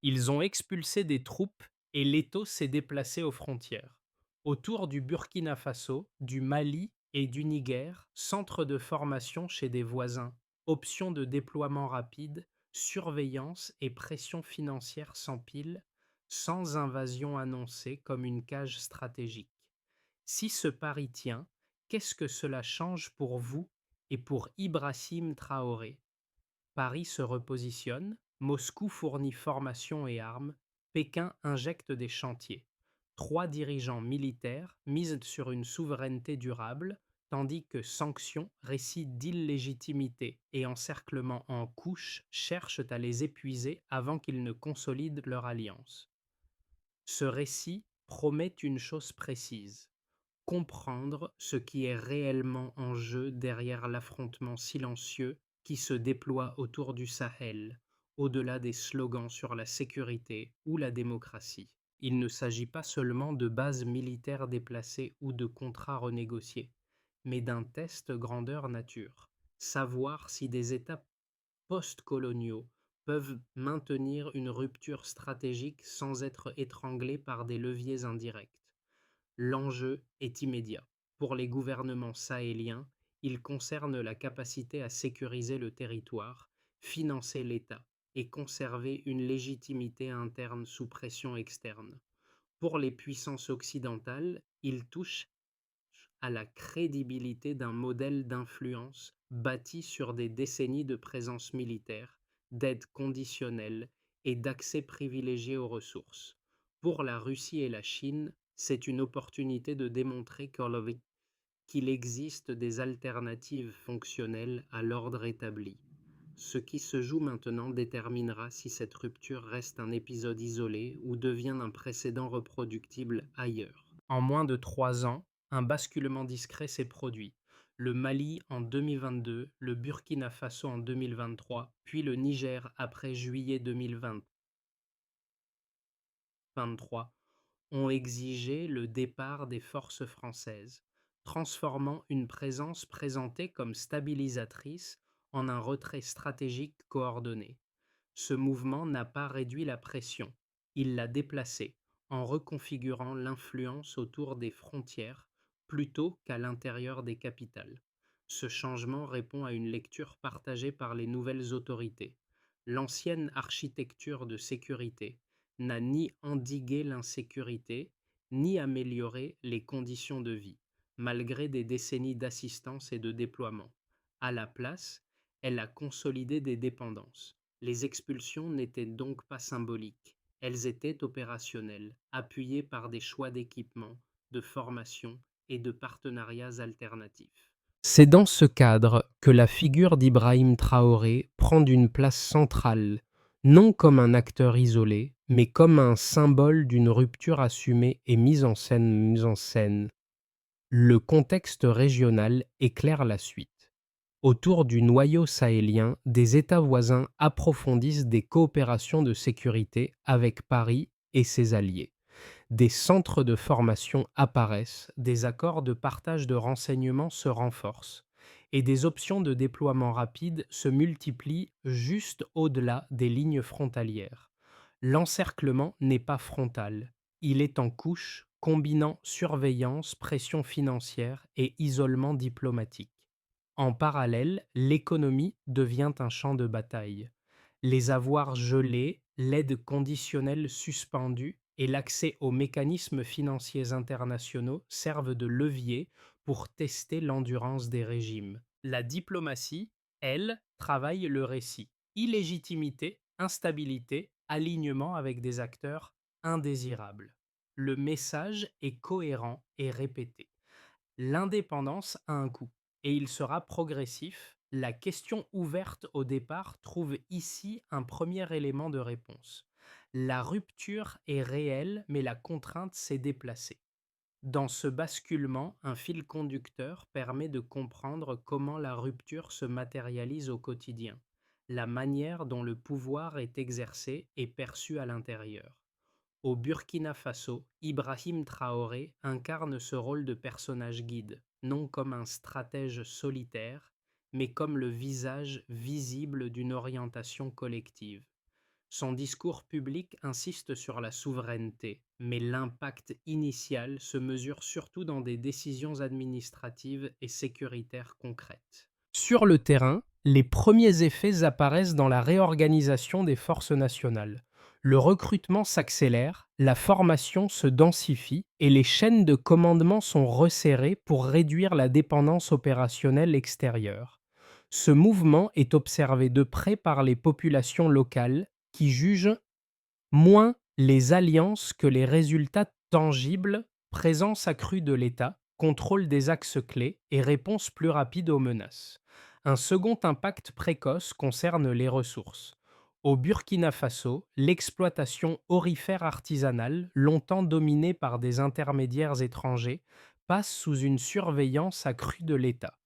Ils ont expulsé des troupes et l'Étau s'est déplacé aux frontières. Autour du Burkina Faso, du Mali et du Niger, centre de formation chez des voisins, options de déploiement rapide, surveillance et pression financière s'empilent, sans invasion annoncée comme une cage stratégique. Si ce pari tient, qu'est-ce que cela change pour vous et pour Ibrahim Traoré? Paris se repositionne, Moscou fournit formation et armes, Pékin injecte des chantiers. Trois dirigeants militaires misent sur une souveraineté durable, tandis que sanctions, récits d'illégitimité et encerclement en couches cherchent à les épuiser avant qu'ils ne consolident leur alliance. Ce récit promet une chose précise: comprendre ce qui est réellement en jeu derrière l'affrontement silencieux qui se déploie autour du Sahel, au-delà des slogans sur la sécurité ou la démocratie. Il ne s'agit pas seulement de bases militaires déplacées ou de contrats renégociés, mais d'un test grandeur nature. Savoir si des États post-coloniaux peuvent maintenir une rupture stratégique sans être étranglés par des leviers indirects. L'enjeu est immédiat. Pour les gouvernements sahéliens, il concerne la capacité à sécuriser le territoire, financer l'État et conserver une légitimité interne sous pression externe. Pour les puissances occidentales, il touche à la crédibilité d'un modèle d'influence bâti sur des décennies de présence militaire, d'aide conditionnelle et d'accès privilégié aux ressources. Pour la Russie et la Chine, c'est une opportunité de démontrer qu'il existe des alternatives fonctionnelles à l'ordre établi. Ce qui se joue maintenant déterminera si cette rupture reste un épisode isolé ou devient un précédent reproductible ailleurs. En moins de 3 ans, un basculement discret s'est produit. Le Mali en 2022, le Burkina Faso en 2023, puis le Niger après juillet 2023 ont exigé le départ des forces françaises, transformant une présence présentée comme stabilisatrice en un retrait stratégique coordonné. Ce mouvement n'a pas réduit la pression, il l'a déplacée en reconfigurant l'influence autour des frontières plutôt qu'à l'intérieur des capitales. Ce changement répond à une lecture partagée par les nouvelles autorités. L'ancienne architecture de sécurité n'a ni endigué l'insécurité, ni amélioré les conditions de vie, malgré des décennies d'assistance et de déploiement. À la place, elle a consolidé des dépendances. Les expulsions n'étaient donc pas symboliques, elles étaient opérationnelles, appuyées par des choix d'équipement, de formation et de partenariats alternatifs. C'est dans ce cadre que la figure d'Ibrahim Traoré prend une place centrale, non comme un acteur isolé, mais comme un symbole d'une rupture assumée et mise en scène. Le contexte régional éclaire la suite. Autour du noyau sahélien, des États voisins approfondissent des coopérations de sécurité avec Paris et ses alliés. Des centres de formation apparaissent, des accords de partage de renseignements se renforcent et des options de déploiement rapide se multiplient juste au-delà des lignes frontalières. L'encerclement n'est pas frontal, il est en couche, combinant surveillance, pression financière et isolement diplomatique. En parallèle, l'économie devient un champ de bataille. Les avoirs gelés, l'aide conditionnelle suspendue et l'accès aux mécanismes financiers internationaux servent de levier pour tester l'endurance des régimes. La diplomatie, elle, travaille le récit. Illégitimité, instabilité, alignement avec des acteurs indésirables. Le message est cohérent et répété. L'indépendance a un coût et il sera progressif. La question ouverte au départ trouve ici un premier élément de réponse. La rupture est réelle, mais la contrainte s'est déplacée. Dans ce basculement, un fil conducteur permet de comprendre comment la rupture se matérialise au quotidien, la manière dont le pouvoir est exercé et perçu à l'intérieur. Au Burkina Faso, Ibrahim Traoré incarne ce rôle de personnage guide, non comme un stratège solitaire, mais comme le visage visible d'une orientation collective. Son discours public insiste sur la souveraineté, mais l'impact initial se mesure surtout dans des décisions administratives et sécuritaires concrètes. Sur le terrain, les premiers effets apparaissent dans la réorganisation des forces nationales. Le recrutement s'accélère, la formation se densifie et les chaînes de commandement sont resserrées pour réduire la dépendance opérationnelle extérieure. Ce mouvement est observé de près par les populations locales qui jugent moins les alliances que les résultats tangibles, présence accrue de l'État, contrôle des axes clés et réponse plus rapide aux menaces. Un second impact précoce concerne les ressources. Au Burkina Faso, l'exploitation aurifère artisanale, longtemps dominée par des intermédiaires étrangers, passe sous une surveillance accrue de l'État.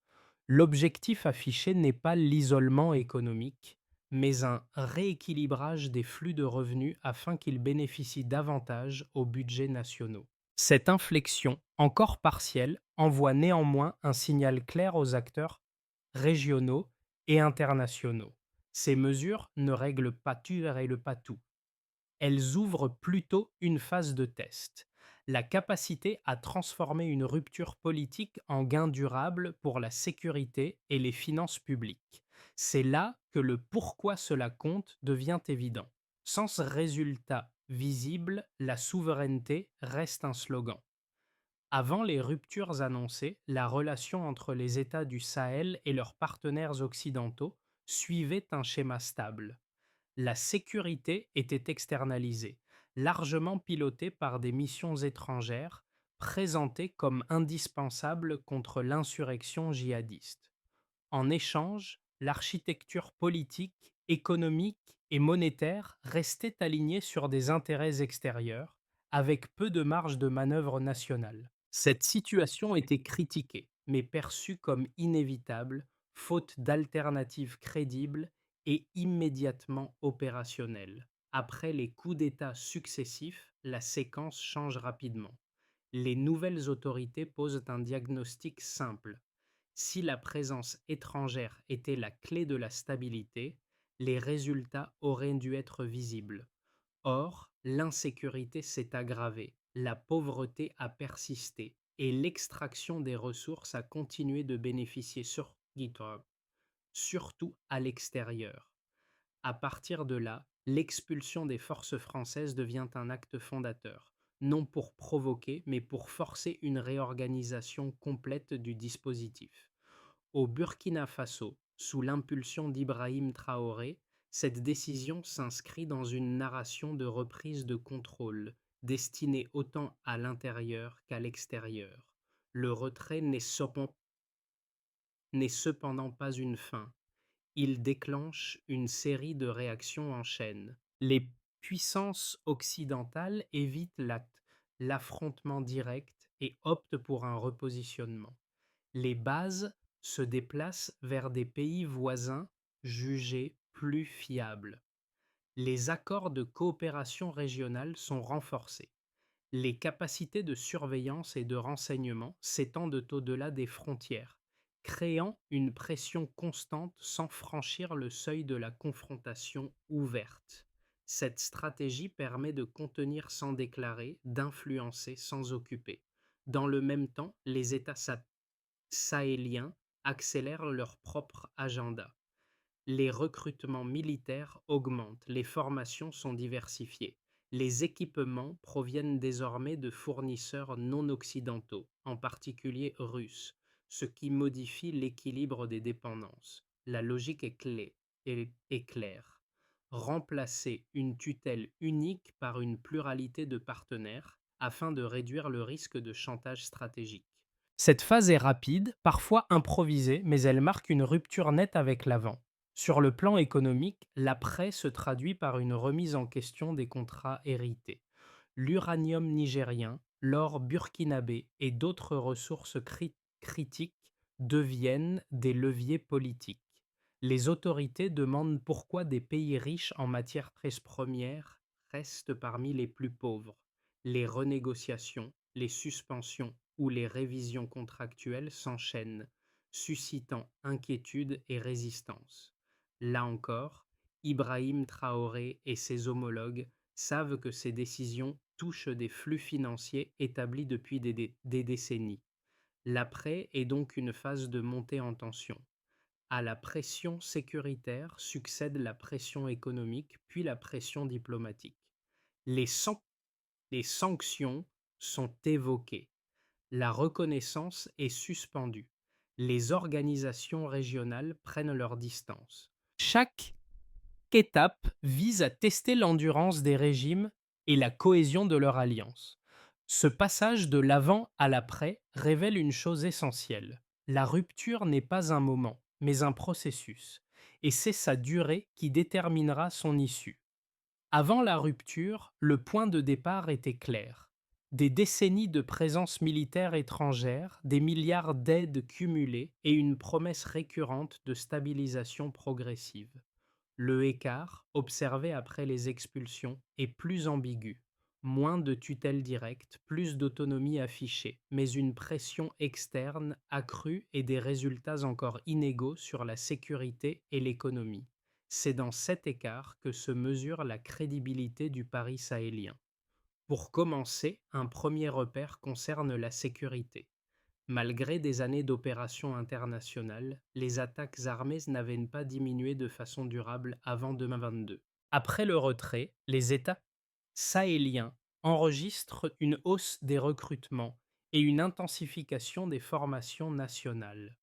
L'objectif affiché n'est pas l'isolement économique, mais un rééquilibrage des flux de revenus afin qu'ils bénéficient davantage aux budgets nationaux. Cette inflexion, encore partielle, envoie néanmoins un signal clair aux acteurs régionaux et internationaux. Ces mesures ne règlent pas tout et règlent pas tout. Elles ouvrent plutôt une phase de test, la capacité à transformer une rupture politique en gain durable pour la sécurité et les finances publiques. C'est là que le pourquoi cela compte devient évident. Sans ce résultat visible, la souveraineté reste un slogan. Avant les ruptures annoncées, la relation entre les États du Sahel et leurs partenaires occidentaux suivait un schéma stable. La sécurité était externalisée, largement pilotée par des missions étrangères présentées comme indispensables contre l'insurrection djihadiste. En échange, l'architecture politique, économique et monétaire restait alignée sur des intérêts extérieurs, avec peu de marge de manœuvre nationale. Cette situation était critiquée, mais perçue comme inévitable, faute d'alternatives crédibles et immédiatement opérationnelles. Après les coups d'État successifs, la séquence change rapidement. Les nouvelles autorités posent un diagnostic simple: si la présence étrangère était la clé de la stabilité, les résultats auraient dû être visibles. Or, l'insécurité s'est aggravée, la pauvreté a persisté et l'extraction des ressources a continué de bénéficier surtout à l'extérieur. À partir de là, l'expulsion des forces françaises devient un acte fondateur, non pour provoquer, mais pour forcer une réorganisation complète du dispositif. Au Burkina Faso, sous l'impulsion d'Ibrahim Traoré, cette décision s'inscrit dans une narration de reprise de contrôle, destinée autant à l'intérieur qu'à l'extérieur. Le retrait n'est cependant pas une fin. Il déclenche une série de réactions en chaîne. Les puissances occidentales évitent l'affrontement direct et optent pour un repositionnement. Les bases se déplacent vers des pays voisins jugés plus fiables. Les accords de coopération régionale sont renforcés. Les capacités de surveillance et de renseignement s'étendent au-delà des frontières, créant une pression constante sans franchir le seuil de la confrontation ouverte. Cette stratégie permet de contenir sans déclarer, d'influencer sans occuper. Dans le même temps, les États sahéliens accélèrent leur propre agenda. Les recrutements militaires augmentent, les formations sont diversifiées. Les équipements proviennent désormais de fournisseurs non occidentaux, en particulier russes, ce qui modifie l'équilibre des dépendances. La logique est claire. Remplacer une tutelle unique par une pluralité de partenaires afin de réduire le risque de chantage stratégique. Cette phase est rapide, parfois improvisée, mais elle marque une rupture nette avec l'avant. Sur le plan économique, l'après se traduit par une remise en question des contrats hérités. L'uranium nigérien, l'or burkinabé et d'autres ressources critiques deviennent des leviers politiques. Les autorités demandent pourquoi des pays riches en matières premières restent parmi les plus pauvres. Les renégociations, les suspensions ou les révisions contractuelles s'enchaînent, suscitant inquiétude et résistance. Là encore, Ibrahim Traoré et ses homologues savent que ces décisions touchent des flux financiers établis depuis des décennies. L'après est donc une phase de montée en tension. À la pression sécuritaire succède la pression économique, puis la pression diplomatique. Les, san- les sanctions sont évoquées. La reconnaissance est suspendue. Les organisations régionales prennent leur distance. Chaque étape vise à tester l'endurance des régimes et la cohésion de leur alliance. Ce passage de l'avant à l'après révèle une chose essentielle. La rupture n'est pas un moment, mais un processus, et c'est sa durée qui déterminera son issue. Avant la rupture, le point de départ était clair. Des décennies de présence militaire étrangère, des milliards d'aides cumulées et une promesse récurrente de stabilisation progressive. Le écart, observé après les expulsions, est plus ambigu. Moins de tutelle directe, plus d'autonomie affichée, mais une pression externe accrue et des résultats encore inégaux sur la sécurité et l'économie. C'est dans cet écart que se mesure la crédibilité du pari sahélien. Pour commencer, un premier repère concerne la sécurité. Malgré des années d'opérations internationales, les attaques armées n'avaient pas diminué de façon durable avant 2022. Après le retrait, les États sahéliens enregistrent une hausse des recrutements et une intensification des formations nationales.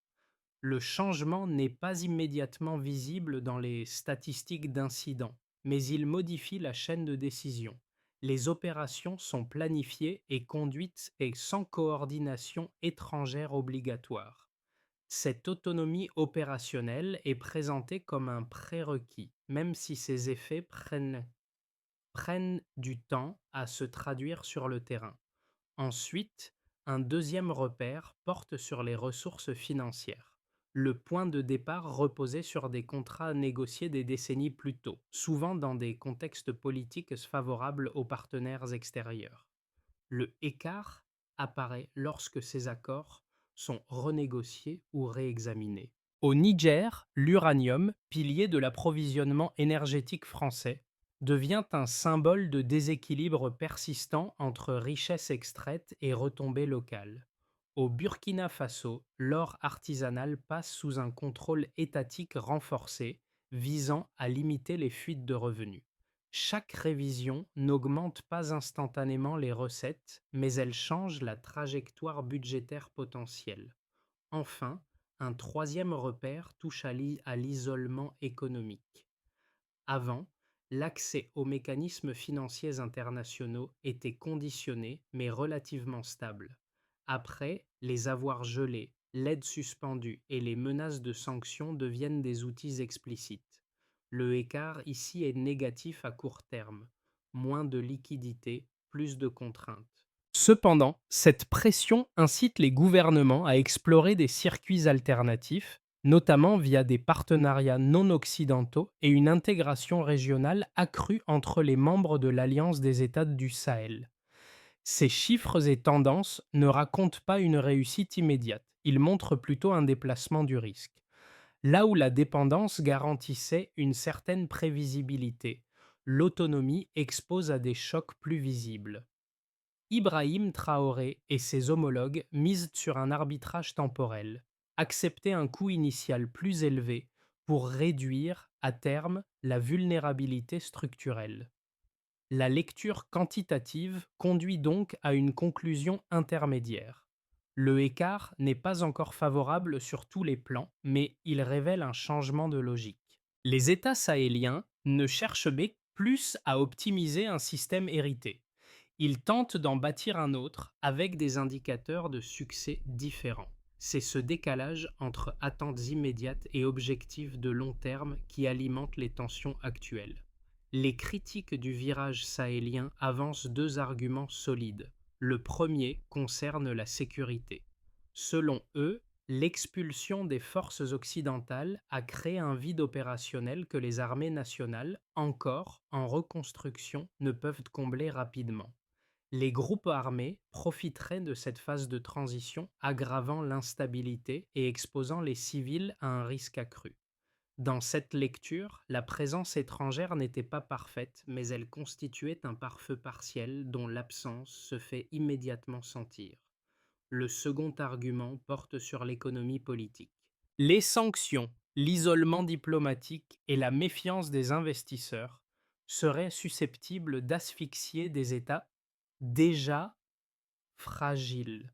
Le changement n'est pas immédiatement visible dans les statistiques d'incidents, mais il modifie la chaîne de décision. Les opérations sont planifiées et conduites et sans coordination étrangère obligatoire. Cette autonomie opérationnelle est présentée comme un prérequis, même si ses effets prennent du temps à se traduire sur le terrain. Ensuite, un deuxième repère porte sur les ressources financières. Le point de départ reposait sur des contrats négociés des décennies plus tôt, souvent dans des contextes politiques favorables aux partenaires extérieurs. Le écart apparaît lorsque ces accords sont renégociés ou réexaminés. Au Niger, l'uranium, pilier de l'approvisionnement énergétique français, devient un symbole de déséquilibre persistant entre richesse extraite et retombées locales. Au Burkina Faso, l'or artisanal passe sous un contrôle étatique renforcé, visant à limiter les fuites de revenus. Chaque révision n'augmente pas instantanément les recettes, mais elle change la trajectoire budgétaire potentielle. Enfin, un troisième repère touche à l'isolement économique. Avant, l'accès aux mécanismes financiers internationaux était conditionné mais relativement stable. Après, les avoirs gelés, l'aide suspendue et les menaces de sanctions deviennent des outils explicites. Le écart ici est négatif à court terme. Moins de liquidités, plus de contraintes. Cependant, cette pression incite les gouvernements à explorer des circuits alternatifs, notamment via des partenariats non occidentaux et une intégration régionale accrue entre les membres de l'Alliance des États du Sahel. Ces chiffres et tendances ne racontent pas une réussite immédiate, ils montrent plutôt un déplacement du risque. Là où la dépendance garantissait une certaine prévisibilité, l'autonomie expose à des chocs plus visibles. Ibrahim Traoré et ses homologues misent sur un arbitrage temporel, accepter un coût initial plus élevé pour réduire, à terme, la vulnérabilité structurelle. La lecture quantitative conduit donc à une conclusion intermédiaire. Le écart n'est pas encore favorable sur tous les plans, mais il révèle un changement de logique. Les États sahéliens ne cherchent plus à optimiser un système hérité. Ils tentent d'en bâtir un autre avec des indicateurs de succès différents. C'est ce décalage entre attentes immédiates et objectifs de long terme qui alimente les tensions actuelles. Les critiques du virage sahélien avancent deux arguments solides. Le premier concerne la sécurité. Selon eux, l'expulsion des forces occidentales a créé un vide opérationnel que les armées nationales, encore en reconstruction, ne peuvent combler rapidement. Les groupes armés profiteraient de cette phase de transition, aggravant l'instabilité et exposant les civils à un risque accru. Dans cette lecture, la présence étrangère n'était pas parfaite, mais elle constituait un pare-feu partiel dont l'absence se fait immédiatement sentir. Le second argument porte sur l'économie politique. Les sanctions, l'isolement diplomatique et la méfiance des investisseurs seraient susceptibles d'asphyxier des États déjà fragiles.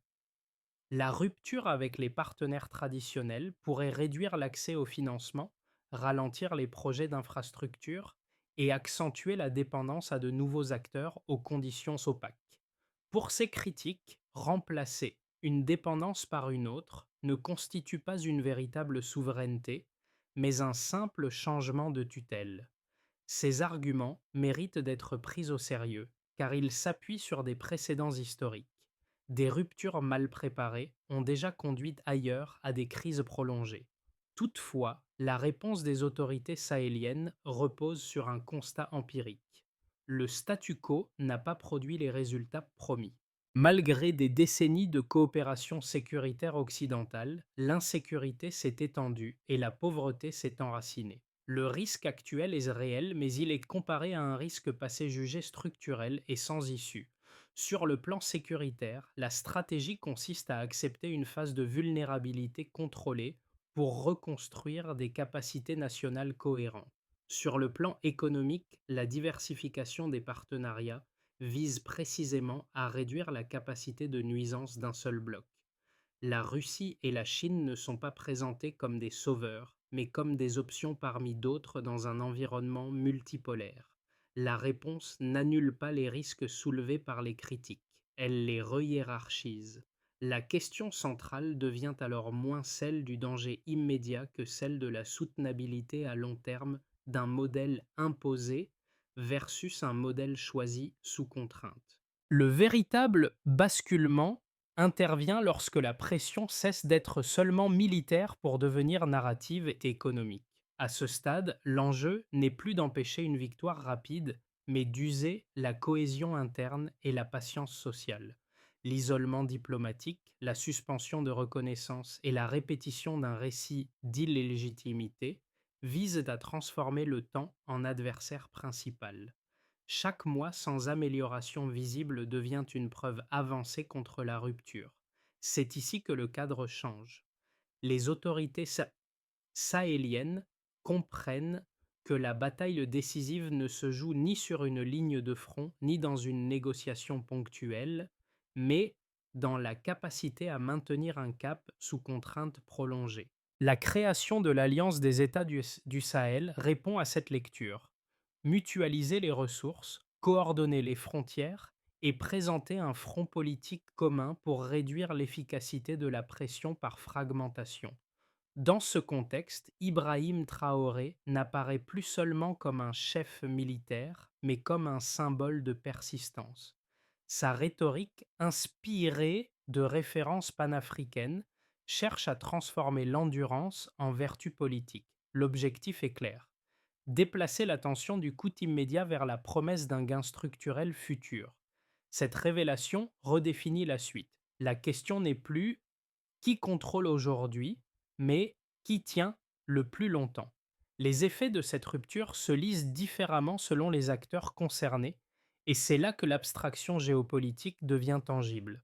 La rupture avec les partenaires traditionnels pourrait réduire l'accès au financement, ralentir les projets d'infrastructure et accentuer la dépendance à de nouveaux acteurs aux conditions opaques. Pour ces critiques, remplacer une dépendance par une autre ne constitue pas une véritable souveraineté, mais un simple changement de tutelle. Ces arguments méritent d'être pris au sérieux, car ils s'appuient sur des précédents historiques. Des ruptures mal préparées ont déjà conduit ailleurs à des crises prolongées. Toutefois, la réponse des autorités sahéliennes repose sur un constat empirique. Le statu quo n'a pas produit les résultats promis. Malgré des décennies de coopération sécuritaire occidentale, l'insécurité s'est étendue et la pauvreté s'est enracinée. Le risque actuel est réel, mais il est comparé à un risque passé jugé structurel et sans issue. Sur le plan sécuritaire, la stratégie consiste à accepter une phase de vulnérabilité contrôlée pour reconstruire des capacités nationales cohérentes. Sur le plan économique, la diversification des partenariats vise précisément à réduire la capacité de nuisance d'un seul bloc. La Russie et la Chine ne sont pas présentées comme des sauveurs, mais comme des options parmi d'autres dans un environnement multipolaire. La réponse n'annule pas les risques soulevés par les critiques, elle les rehiérarchise. La question centrale devient alors moins celle du danger immédiat que celle de la soutenabilité à long terme d'un modèle imposé versus un modèle choisi sous contrainte. Le véritable basculement intervient lorsque la pression cesse d'être seulement militaire pour devenir narrative et économique. À ce stade, l'enjeu n'est plus d'empêcher une victoire rapide, mais d'user la cohésion interne et la patience sociale. L'isolement diplomatique, la suspension de reconnaissance et la répétition d'un récit d'illégitimité visent à transformer le temps en adversaire principal. Chaque mois sans amélioration visible devient une preuve avancée contre la rupture. C'est ici que le cadre change. Les autorités sahéliennes comprennent que la bataille décisive ne se joue ni sur une ligne de front, ni dans une négociation ponctuelle, mais dans la capacité à maintenir un cap sous contrainte prolongée. La création de l'Alliance des États du Sahel répond à cette lecture. Mutualiser les ressources, coordonner les frontières et présenter un front politique commun pour réduire l'efficacité de la pression par fragmentation. Dans ce contexte, Ibrahim Traoré n'apparaît plus seulement comme un chef militaire, mais comme un symbole de persistance. Sa rhétorique, inspirée de références panafricaines, cherche à transformer l'endurance en vertu politique. L'objectif est clair: déplacer l'attention du coût immédiat vers la promesse d'un gain structurel futur. Cette révélation redéfinit la suite. La question n'est plus qui contrôle aujourd'hui, mais qui tient le plus longtemps. Les effets de cette rupture se lisent différemment selon les acteurs concernés, et c'est là que l'abstraction géopolitique devient tangible.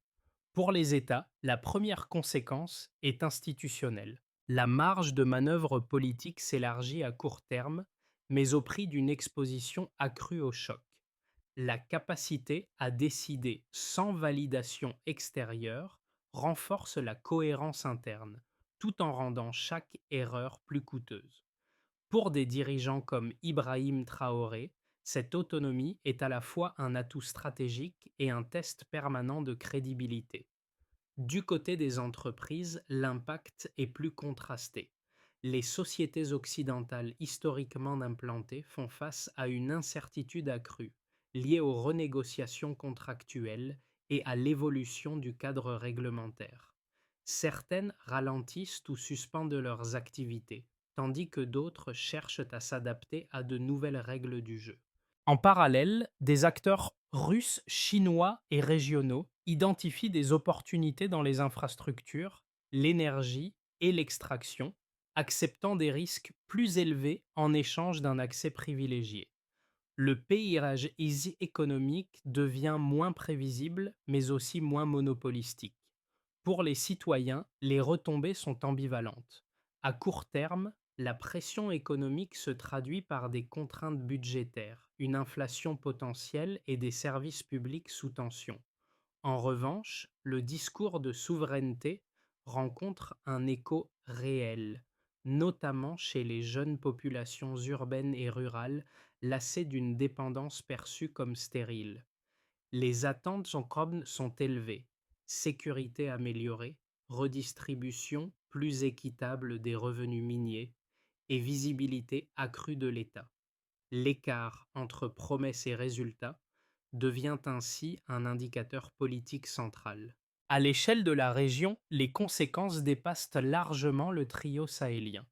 Pour les États, la première conséquence est institutionnelle. La marge de manœuvre politique s'élargit à court terme, mais au prix d'une exposition accrue au choc. La capacité à décider sans validation extérieure renforce la cohérence interne, tout en rendant chaque erreur plus coûteuse. Pour des dirigeants comme Ibrahim Traoré, cette autonomie est à la fois un atout stratégique et un test permanent de crédibilité. Du côté des entreprises, l'impact est plus contrasté. Les sociétés occidentales historiquement implantées font face à une incertitude accrue, liée aux renégociations contractuelles et à l'évolution du cadre réglementaire. Certaines ralentissent ou suspendent leurs activités, tandis que d'autres cherchent à s'adapter à de nouvelles règles du jeu. En parallèle, des acteurs russes, chinois et régionaux identifient des opportunités dans les infrastructures, l'énergie et l'extraction, acceptant des risques plus élevés en échange d'un accès privilégié. Le paysage économique devient moins prévisible, mais aussi moins monopolistique. Pour les citoyens, les retombées sont ambivalentes. À court terme, la pression économique se traduit par des contraintes budgétaires, une inflation potentielle et des services publics sous tension. En revanche, le discours de souveraineté rencontre un écho réel, notamment chez les jeunes populations urbaines et rurales lassées d'une dépendance perçue comme stérile. Les attentes sont élevées: sécurité améliorée, redistribution plus équitable des revenus miniers et visibilité accrue de l'État. L'écart entre promesses et résultats devient ainsi un indicateur politique central. À l'échelle de la région, les conséquences dépassent largement le trio sahélien.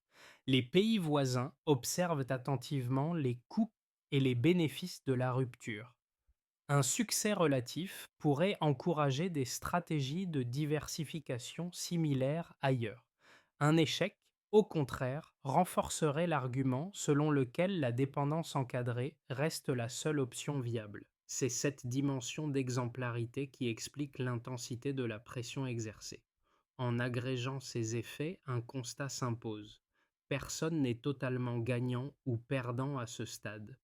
Les pays voisins observent attentivement les coûts et les bénéfices de la rupture. Un succès relatif pourrait encourager des stratégies de diversification similaires ailleurs. Un échec, au contraire, renforcerait l'argument selon lequel la dépendance encadrée reste la seule option viable. C'est cette dimension d'exemplarité qui explique l'intensité de la pression exercée. En agrégeant ces effets, un constat s'impose: personne n'est totalement gagnant ou perdant à ce stade.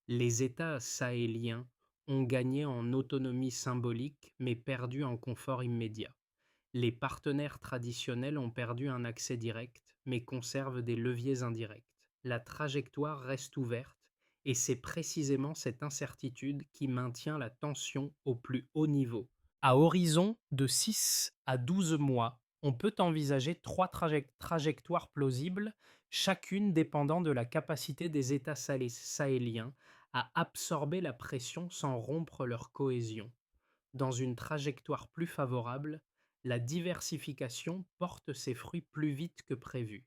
Les États sahéliens ont gagné en autonomie symbolique mais perdu en confort immédiat. Les partenaires traditionnels ont perdu un accès direct mais conservent des leviers indirects. La trajectoire reste ouverte et c'est précisément cette incertitude qui maintient la tension au plus haut niveau. À horizon de 6 à 12 mois, on peut envisager trois trajectoires plausibles, chacune dépendant de la capacité des États sahéliens à absorber la pression sans rompre leur cohésion. Dans une trajectoire plus favorable, la diversification porte ses fruits plus vite que prévu.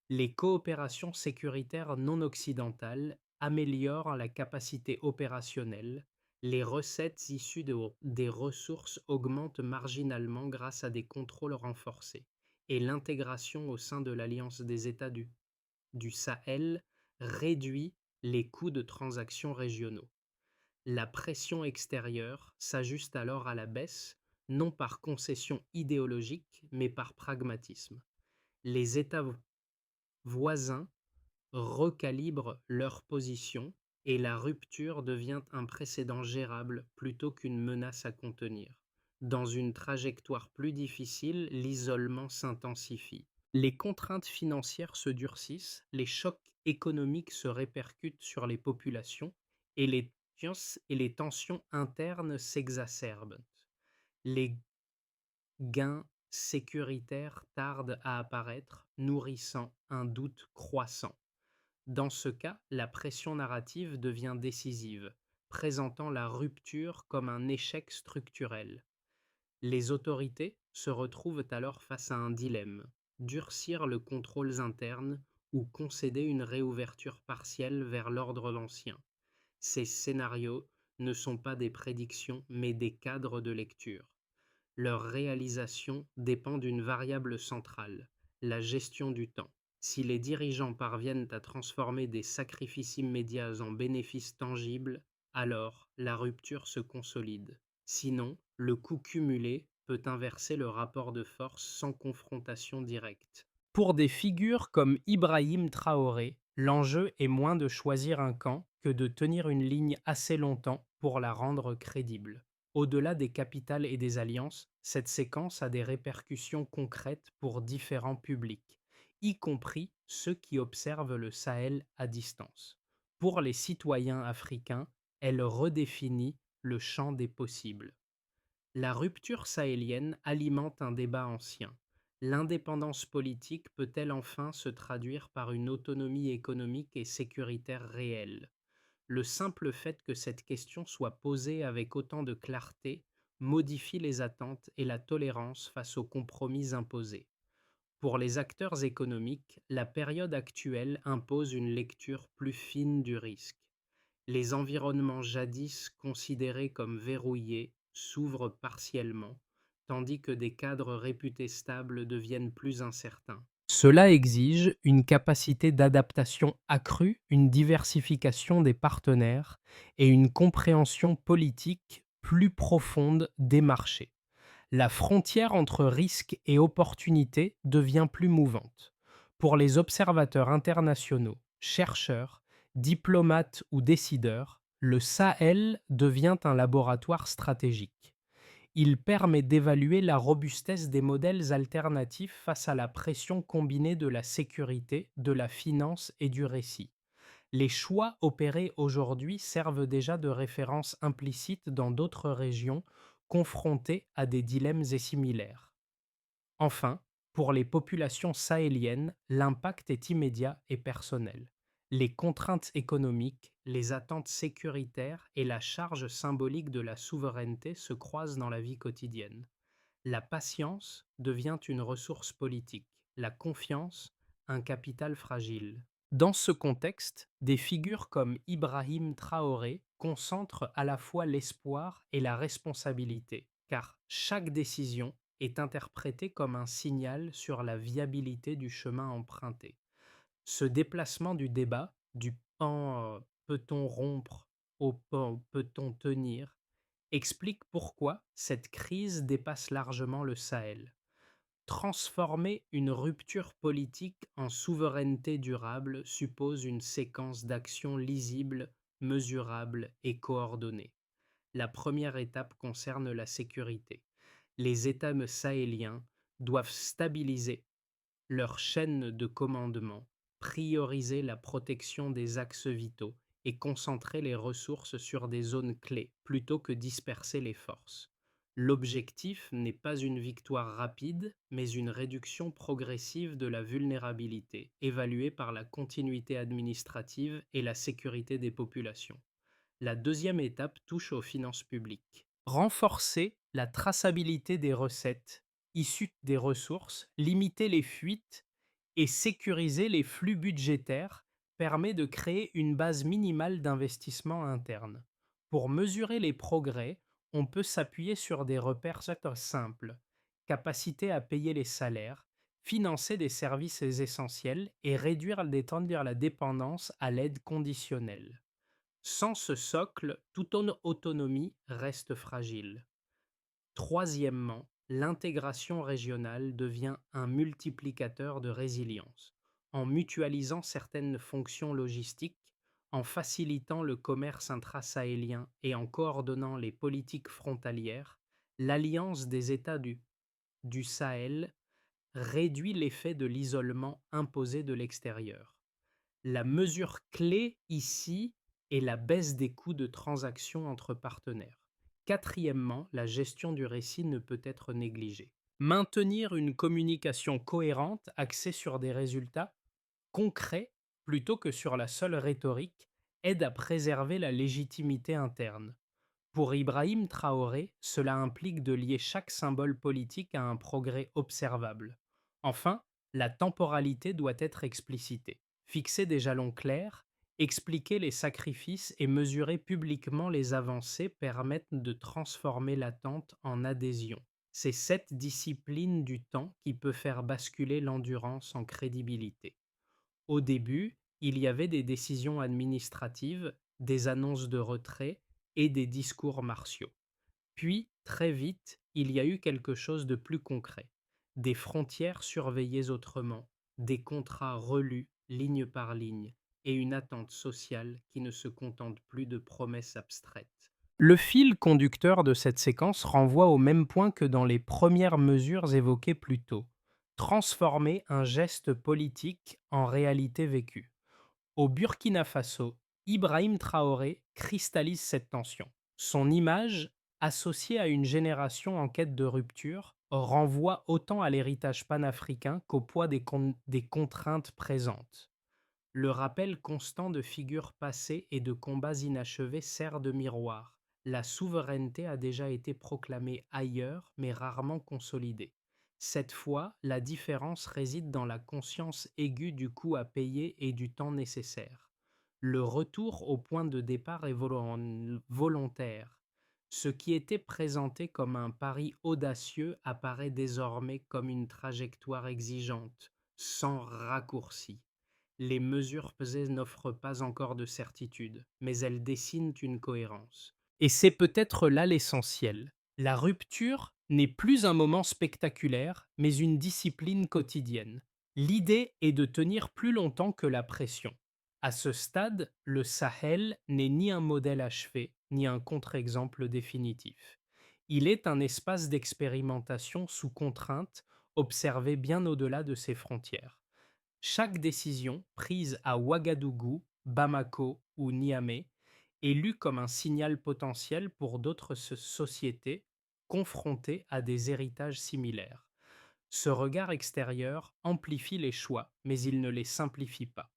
Les coopérations sécuritaires non occidentales améliorent la capacité opérationnelle, les recettes issues des ressources augmentent marginalement grâce à des contrôles renforcés, et l'intégration au sein de l'Alliance des États du Sahel réduit les coûts de transactions régionaux. La pression extérieure s'ajuste alors à la baisse, non par concession idéologique, mais par pragmatisme. Les États voisins recalibrent leur position et la rupture devient un précédent gérable plutôt qu'une menace à contenir. Dans une trajectoire plus difficile, l'isolement s'intensifie. Les contraintes financières se durcissent, les chocs économiques se répercutent sur les populations et les tensions internes s'exacerbent. Les gains sécuritaires tardent à apparaître, nourrissant un doute croissant. Dans ce cas, la pression narrative devient décisive, présentant la rupture comme un échec structurel. Les autorités se retrouvent alors face à un dilemme: durcir le contrôle interne ou concéder une réouverture partielle vers l'ordre ancien. Ces scénarios ne sont pas des prédictions mais des cadres de lecture. Leur réalisation dépend d'une variable centrale: la gestion du temps. Si les dirigeants parviennent à transformer des sacrifices immédiats en bénéfices tangibles, alors la rupture se consolide. Sinon, le coût cumulé peut inverser le rapport de force sans confrontation directe. Pour des figures comme Ibrahim Traoré, l'enjeu est moins de choisir un camp que de tenir une ligne assez longtemps pour la rendre crédible. Au-delà des capitales et des alliances, cette séquence a des répercussions concrètes pour différents publics, y compris ceux qui observent le Sahel à distance. Pour les citoyens africains, elle redéfinit le champ des possibles. La rupture sahélienne alimente un débat ancien. L'indépendance politique peut-elle enfin se traduire par une autonomie économique et sécuritaire réelle? Le simple fait que cette question soit posée avec autant de clarté modifie les attentes et la tolérance face aux compromis imposés. Pour les acteurs économiques, la période actuelle impose une lecture plus fine du risque. Les environnements jadis considérés comme verrouillés s'ouvrent partiellement, tandis que des cadres réputés stables deviennent plus incertains. Cela exige une capacité d'adaptation accrue, une diversification des partenaires et une compréhension politique plus profonde des marchés. La frontière entre risque et opportunité devient plus mouvante. Pour les observateurs internationaux, chercheurs, diplomates ou décideurs, le Sahel devient un laboratoire stratégique. Il permet d'évaluer la robustesse des modèles alternatifs face à la pression combinée de la sécurité, de la finance et du récit. Les choix opérés aujourd'hui servent déjà de référence implicite dans d'autres régions confrontées à des dilemmes et similaires. Enfin, pour les populations sahéliennes, l'impact est immédiat et personnel. Les contraintes économiques, les attentes sécuritaires et la charge symbolique de la souveraineté se croisent dans la vie quotidienne. La patience devient une ressource politique, la confiance un capital fragile. Dans ce contexte, des figures comme Ibrahim Traoré concentrent à la fois l'espoir et la responsabilité, car chaque décision est interprétée comme un signal sur la viabilité du chemin emprunté. Ce déplacement du débat, du pan peut-on rompre au pan peut-on tenir, explique pourquoi cette crise dépasse largement le Sahel. Transformer une rupture politique en souveraineté durable suppose une séquence d'actions lisibles, mesurables et coordonnées. La première étape concerne la sécurité. Les États sahéliens doivent stabiliser leur chaîne de commandement, prioriser la protection des axes vitaux et concentrer les ressources sur des zones clés plutôt que disperser les forces. L'objectif n'est pas une victoire rapide, mais une réduction progressive de la vulnérabilité, évaluée par la continuité administrative et la sécurité des populations. La deuxième étape touche aux finances publiques. Renforcer la traçabilité des recettes issues des ressources, limiter les fuites et sécuriser les flux budgétaires permet de créer une base minimale d'investissement interne. Pour mesurer les progrès, on peut s'appuyer sur des repères simples, capacité à payer les salaires, financer des services essentiels et réduire la dépendance à l'aide conditionnelle. Sans ce socle, toute autonomie reste fragile. Troisièmement, l'intégration régionale devient un multiplicateur de résilience. En mutualisant certaines fonctions logistiques, en facilitant le commerce intrasahélien et en coordonnant les politiques frontalières, l'alliance des États du Sahel réduit l'effet de l'isolement imposé de l'extérieur. La mesure clé ici est la baisse des coûts de transaction entre partenaires. Quatrièmement, la gestion du récit ne peut être négligée. Maintenir une communication cohérente axée sur des résultats concrets plutôt que sur la seule rhétorique aide à préserver la légitimité interne. Pour Ibrahim Traoré, cela implique de lier chaque symbole politique à un progrès observable. Enfin, la temporalité doit être explicitée. Fixer des jalons clairs, expliquer les sacrifices et mesurer publiquement les avancées permettent de transformer l'attente en adhésion. C'est cette discipline du temps qui peut faire basculer l'endurance en crédibilité. Au début, il y avait des décisions administratives, des annonces de retrait et des discours martiaux. Puis, très vite, il y a eu quelque chose de plus concret. Des frontières surveillées autrement, des contrats relus ligne par ligne, et une attente sociale qui ne se contente plus de promesses abstraites. Le fil conducteur de cette séquence renvoie au même point que dans les premières mesures évoquées plus tôt. Transformer un geste politique en réalité vécue. Au Burkina Faso, Ibrahim Traoré cristallise cette tension. Son image, associée à une génération en quête de rupture, renvoie autant à l'héritage panafricain qu'au poids des contraintes présentes. Le rappel constant de figures passées et de combats inachevés sert de miroir. La souveraineté a déjà été proclamée ailleurs, mais rarement consolidée. Cette fois, la différence réside dans la conscience aiguë du coût à payer et du temps nécessaire. Le retour au point de départ est volontaire. Ce qui était présenté comme un pari audacieux apparaît désormais comme une trajectoire exigeante, sans raccourci. Les mesures pesées n'offrent pas encore de certitude, mais elles dessinent une cohérence. Et c'est peut-être là l'essentiel. La rupture n'est plus un moment spectaculaire, mais une discipline quotidienne. L'idée est de tenir plus longtemps que la pression. À ce stade, le Sahel n'est ni un modèle achevé, ni un contre-exemple définitif. Il est un espace d'expérimentation sous contrainte, observé bien au-delà de ses frontières. Chaque décision prise à Ouagadougou, Bamako ou Niamey est lue comme un signal potentiel pour d'autres sociétés confrontées à des héritages similaires. Ce regard extérieur amplifie les choix, mais il ne les simplifie pas.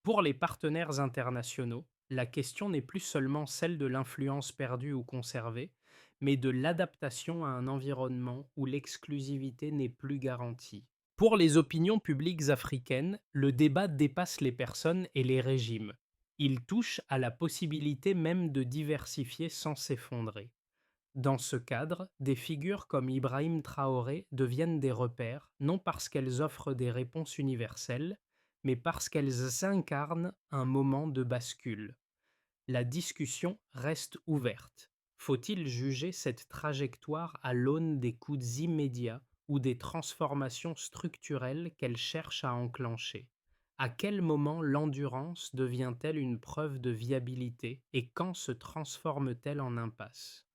Pour les partenaires internationaux, la question n'est plus seulement celle de l'influence perdue ou conservée, mais de l'adaptation à un environnement où l'exclusivité n'est plus garantie. Pour les opinions publiques africaines, le débat dépasse les personnes et les régimes. Il touche à la possibilité même de diversifier sans s'effondrer. Dans ce cadre, des figures comme Ibrahim Traoré deviennent des repères, non parce qu'elles offrent des réponses universelles, mais parce qu'elles incarnent un moment de bascule. La discussion reste ouverte. Faut-il juger cette trajectoire à l'aune des coûts immédiats ou des transformations structurelles qu'elle cherche à enclencher? À quel moment l'endurance devient-elle une preuve de viabilité et quand se transforme-t-elle en impasse?